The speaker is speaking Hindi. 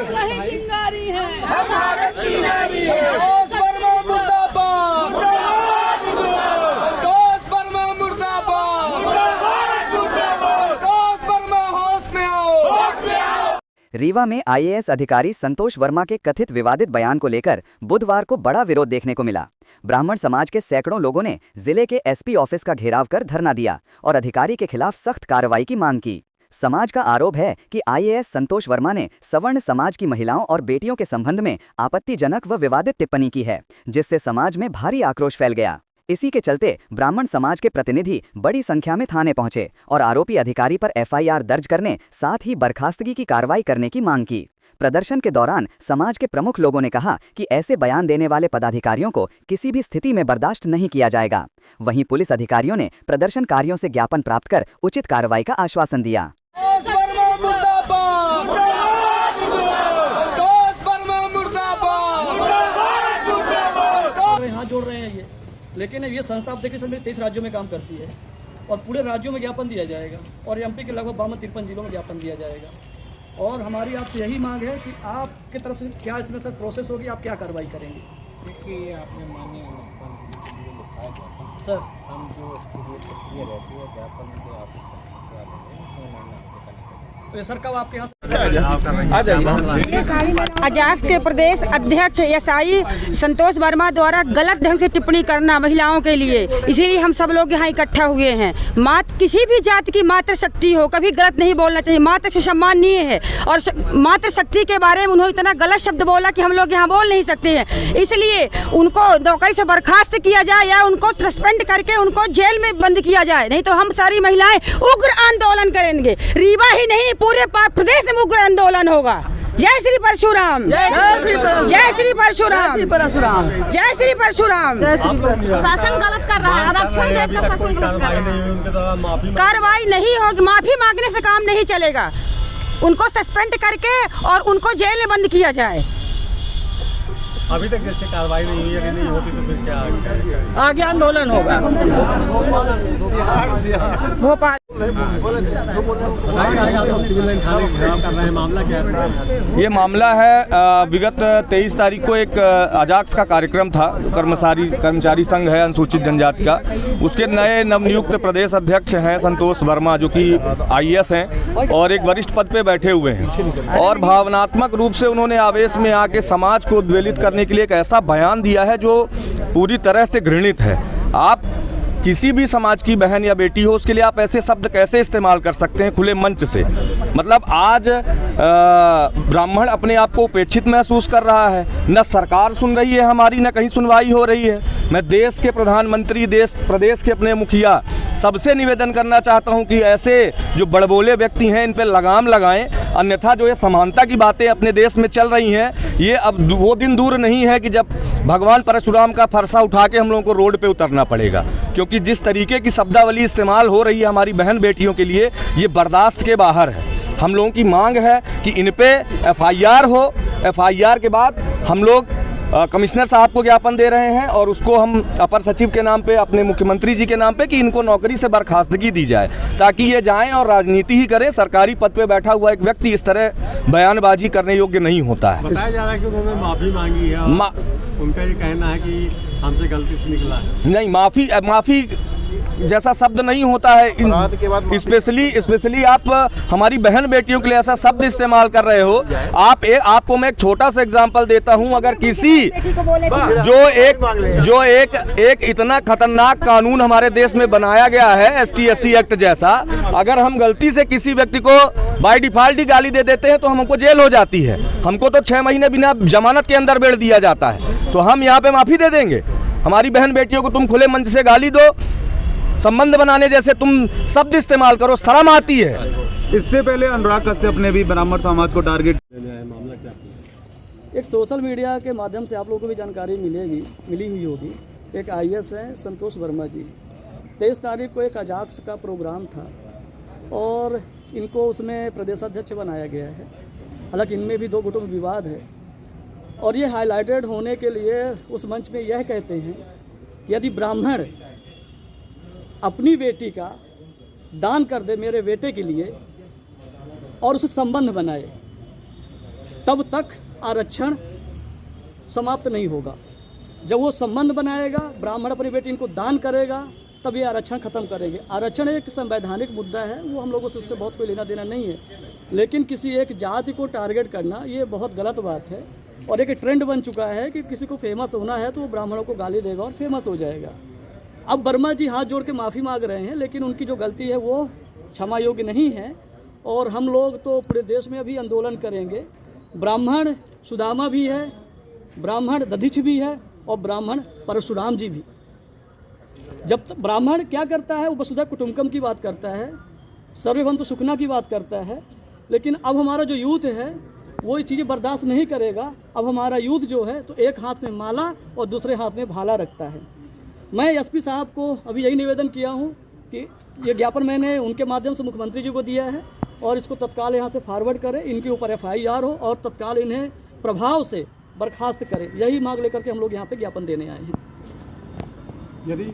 नहीं चिंगारी है, हम भारत की नारी है। संतोष वर्मा मुर्दाबाद, संतोष वर्मा मुर्दाबाद, संतोष वर्मा होश में आओ। रीवा में आईएएस अधिकारी संतोष वर्मा के कथित विवादित बयान को लेकर बुधवार को बड़ा विरोध देखने को मिला। ब्राह्मण समाज के सैकड़ों लोगों ने जिले के एसपी ऑफिस का घेराव कर धरना दिया और अधिकारी के खिलाफ सख्त कार्रवाई की मांग की। समाज का आरोप है कि आईएएस संतोष वर्मा ने सवर्ण समाज की महिलाओं और बेटियों के संबंध में आपत्तिजनक व विवादित टिप्पणी की है, जिससे समाज में भारी आक्रोश फैल गया। इसी के चलते ब्राह्मण समाज के प्रतिनिधि बड़ी संख्या में थाने पहुंचे और आरोपी अधिकारी पर एफआईआर दर्ज करने, साथ ही बर्खास्तगी की कार्रवाई करने की मांग की। प्रदर्शन के दौरान समाज के प्रमुख लोगों ने कहा कि ऐसे बयान देने वाले पदाधिकारियों को किसी भी स्थिति में बर्दाश्त नहीं किया जाएगा। वहीं पुलिस अधिकारियों ने प्रदर्शनकारियों से ज्ञापन प्राप्त कर उचित कार्रवाई का आश्वासन दिया। हाथ जोड़ रहे हैं लेकिन ये संस्था आप देखिए सर मेरे 23 राज्यों में काम करती है और पूरे राज्यों में ज्ञापन दिया जाएगा और एमपी के लगभग 52-53 जिलों में ज्ञापन दिया जाएगा। और हमारी आपसे यही मांग है कि आपकी तरफ से क्या इसमें सर प्रोसेस होगी, आप क्या कार्रवाई करेंगे? देखिए, आपने माननीय मुख्यमंत्री जी को लिखाया गया सर, हम जो प्रक्रिया रहती है ज्ञापन के ऑफिस तो ये सर कब आपके यहाँ अजाक्स के प्रदेश अध्यक्ष एसआई संतोष वर्मा द्वारा गलत ढंग से टिप्पणी करना महिलाओं के लिए, इसीलिए हम सब लोग यहाँ इकट्ठा हुए हैं। किसी भी जाति की मातृशक्ति हो, कभी गलत नहीं बोलना चाहिए। मातृ सम्माननीय है और मातृशक्ति के बारे में उन्होंने इतना गलत शब्द बोला कि हम लोग यहाँ बोल नहीं सकते हैं। इसलिए उनको नौकरी से बर्खास्त किया जाए या उनको सस्पेंड करके उनको जेल में बंद किया जाए, नहीं तो हम सारी महिलाएं उग्र आंदोलन करेंगे। रीवा ही नहीं, पूरे प्रदेश में उग्र आंदोलन होगा। जय श्री परशुराम, जय श्री परशुराम, जय श्री परशुराम। शासन गलत कर रहा है, आरक्षण देकर शासन गलत कर रहा है। कार्रवाई नहीं होगी, माफी मांगने से काम नहीं चलेगा। उनको सस्पेंड करके और उनको जेल में बंद किया जाए। अभी तक जैसे कार्रवाई नहीं हुई, अगर नहीं होती तो फिर क्या आगे आंदोलन होगा। भोपाल मामला क्या है? ये मामला है विगत 23 तारीख को एक अजाक्स का कार्यक्रम था, कर्मचारी संघ है अनुसूचित जनजाति का। उसके नए नवनियुक्त प्रदेश अध्यक्ष हैं संतोष वर्मा, जो कि आईएएस हैं और एक वरिष्ठ पद पे बैठे हुए हैं। और भावनात्मक रूप से उन्होंने आवेश में आके समाज को उद्वेलित करने के लिए एक ऐसा बयान दिया है जो पूरी तरह से घृणित है। आप किसी भी समाज की बहन या बेटी हो, उसके लिए आप ऐसे शब्द कैसे इस्तेमाल कर सकते हैं खुले मंच से? मतलब आज ब्राह्मण अपने आप को उपेक्षित महसूस कर रहा है। न सरकार सुन रही है हमारी, न कहीं सुनवाई हो रही है। मैं देश के प्रधानमंत्री, प्रदेश के अपने मुखिया सबसे निवेदन करना चाहता हूं कि ऐसे जो बड़बोले व्यक्ति हैं इन पर लगाम लगाएं, अन्यथा जो ये समानता की बातें अपने देश में चल रही हैं, ये अब वो दिन दूर नहीं है कि जब भगवान परशुराम का फरसा उठा के हम लोगों को रोड पे उतरना पड़ेगा। क्योंकि जिस तरीके की शब्दावली इस्तेमाल हो रही है हमारी बहन बेटियों के लिए, ये बर्दाश्त के बाहर है। हम लोगों की मांग है कि इन पे एफआईआर हो। एफआईआर के बाद हम लोग कमिश्नर साहब को ज्ञापन दे रहे हैं और उसको हम अपर सचिव के नाम पे, अपने मुख्यमंत्री जी के नाम पे, कि इनको नौकरी से बर्खास्तगी दी जाए, ताकि ये जाएं और राजनीति ही करें। सरकारी पद पे बैठा हुआ एक व्यक्ति इस तरह बयानबाजी करने योग्य नहीं होता है। बताया जा रहा है कि उन्होंने माफ़ी मांगी है, उनका ये कहना है कि हमसे गलती से निकला है। नहीं, माफ़ी जैसा शब्द नहीं होता है। स्पेशली आप हमारी बहन बेटियों के लिए ऐसा शब्द इस्तेमाल कर रहे हो। आपको मैं एक छोटा सा एग्जांपल देता हूं। अगर किसी जो एक इतना खतरनाक कानून हमारे देश में बनाया गया है, ST/SC एक्ट जैसा, अगर हम गलती से किसी व्यक्ति को बाय डिफॉल्ट ही गाली दे देते हैं तो हमको जेल हो जाती है। हमको तो 6 महीने बिना जमानत के अंदर बेड़ दिया जाता है। तो हम यहाँ पे माफ़ी दे देंगे? हमारी बहन बेटियों को तुम खुले मंच से गाली दो, संबंध बनाने जैसे तुम शब्द इस्तेमाल करो, शर्म आती है। इससे पहले अनुराग कश्यप ने भी ब्राह्मण समाज को टारगेट मामला क्या? एक सोशल मीडिया के माध्यम से आप लोगों को भी जानकारी मिली हुई होगी। एक आईएएस हैं संतोष वर्मा जी, 23 तारीख को एक अजाक्स का प्रोग्राम था और इनको उसमें प्रदेशाध्यक्ष बनाया गया है। हालांकि इनमें भी 2 गुटों में विवाद है और ये हाईलाइटेड होने के लिए उस मंच में यह कहते हैं कि यदि ब्राह्मण अपनी बेटी का दान कर दे मेरे बेटे के लिए और उसे संबंध बनाए तब तक आरक्षण समाप्त नहीं होगा। जब वो संबंध बनाएगा, ब्राह्मण अपनी बेटी इनको दान करेगा, तब ये आरक्षण खत्म करेंगे। आरक्षण एक संवैधानिक मुद्दा है, वो हम लोगों से उससे बहुत कोई लेना देना नहीं है, लेकिन किसी एक जाति को टारगेट करना ये बहुत गलत बात है। और एक ट्रेंड बन चुका है कि किसी को फेमस होना है तो वो ब्राह्मणों को गाली देगा और फेमस हो जाएगा। अब वर्मा जी हाथ जोड़ के माफ़ी मांग रहे हैं, लेकिन उनकी जो गलती है वो क्षमा योग्य नहीं है। और हम लोग तो पूरे देश में अभी आंदोलन करेंगे। ब्राह्मण सुदामा भी है, ब्राह्मण दधिच भी है और ब्राह्मण परशुराम जी भी। जब ब्राह्मण क्या करता है, वो वसुधा कुटुंबकम की बात करता है, सर्वभौम सुखना की बात करता है, लेकिन अब हमारा जो यूथ है वो ये चीज़ें बर्दाश्त नहीं करेगा। अब हमारा यूथ जो है तो एक हाथ में माला और दूसरे हाथ में भाला रखता है। मैं एसपी साहब को अभी यही निवेदन किया हूँ कि ये ज्ञापन मैंने उनके माध्यम से मुख्यमंत्री जी को दिया है और इसको तत्काल यहाँ से फॉरवर्ड करें, इनके ऊपर FIR हो और तत्काल इन्हें प्रभाव से बर्खास्त करें। यही मांग लेकर के हम लोग यहाँ पे ज्ञापन देने आए हैं। यदि